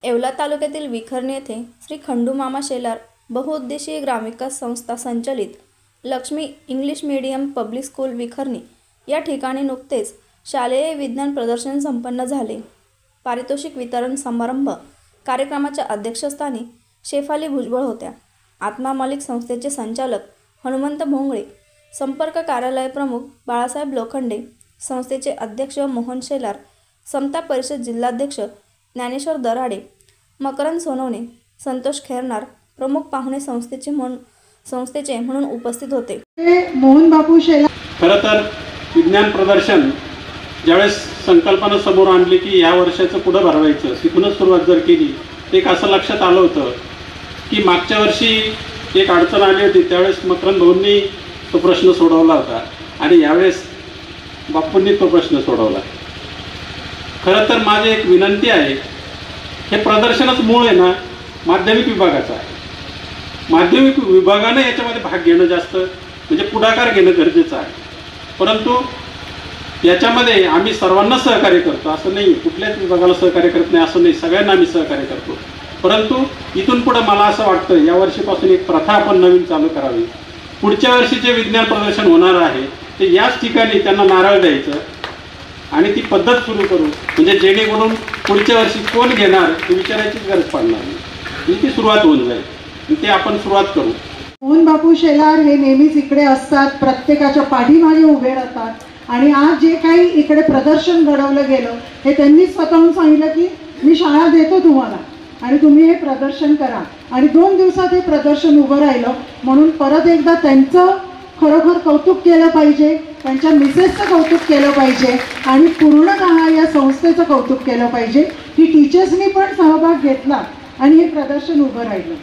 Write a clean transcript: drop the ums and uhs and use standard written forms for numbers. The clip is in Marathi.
येवला तालुक्यातील विखर्णी येथे श्री खंडूमामा शेलार बहुउद्देशीय ग्रामविकास संस्था संचलित Lakshmi English medium public school Vikharni या ठिकाणी नुकतेच शालेय विज्ञान प्रदर्शन संपन्न झाले। पारितोषिक वितरण समारंभ कार्यक्रमाच्या अध्यक्षस्थानी शेफाली भुजबळ होत्या। आत्मा मालिक संस्थेचे संचालक हनुमंत भोंगळे, संपर्क कार्यालय प्रमुख बाळासाहेब लोखंडे, संस्थेचे अध्यक्ष मोहन शेलार, समता परिषद जिल्हाध्यक्ष ज्ञानेश्वर दराडे, मकरंद सोनवणे, संतोष खैरनार प्रमुख पाहुणे संस्थेचे म्हणून उपस्थित होते। मोहन बापू शेलार खरं तर विज्ञान प्रदर्शन ज्यावेळेस संकल्पना समोर आणली की या वर्षाचं पुढे भरवायचं, तिथूनच सुरुवात जर केली तर एक असं लक्षात आलं होतं की मागच्या वर्षी एक अडचण आली होती, त्यावेळेस मकरंद भाऊंनी तो प्रश्न सोडवला होता आणि यावेळेस बापूंनी तो प्रश्न सोडवला। खरं तर माझी एक विनंती आहे, हे प्रदर्शनच मूळ आहे ना माध्यमिक विभागाचं आहे। माध्यमिक विभागाने याच्यामध्ये भाग घेणं जास्त म्हणजे पुढाकार घेणं गरजेचं आहे, परंतु याच्यामध्ये आम्ही सर्वांना सहकार्य करतो असं नाही, कुठल्याच विभागाला सहकार्य करत नाही असं नाही, सगळ्यांना आम्ही सहकार्य करतो। परंतु इथून पुढे मला असं वाटतं या वर्षीपासून एक प्रथा आपण नवीन चालू करावी। पुढच्या वर्षी जे विज्ञान प्रदर्शन होणार आहे ते याच ठिकाणी त्यांना नारळ द्यायचं आणि ती पद्धत सुरू करू, म्हणजे जेणेकरून पुढच्या वर्षी कोण घेणार हे विचारायचीच गरज पडणार नाही, ती सुरुवात होऊन जाईल, ते आपण सुरुवात करू। मोहन बापू शेलार हे नेहमीच इकडे असतात, प्रत्येकाच्या पाठीमागे उभे राहतात आणि आज जे काही इकडे प्रदर्शन घडवलं गेलं हे त्यांनी स्वतःहून सांगितलं की मी शाळा देतो तुम्हाला आणि तुम्ही हे प्रदर्शन करा, आणि 2 दिवसात हे प्रदर्शन उभं राहिलं। म्हणून परत एकदा त्यांचं खरोखर कौतुक केलं पाहिजे, त्यांच्या मिसेसचं कौतुक केलं पाहिजे आणि पूर्णतः या संस्थेचं कौतुक केलं पाहिजे की टीचर्सनी पण सहभाग घेतला आणि हे प्रदर्शन उभं राहिलं।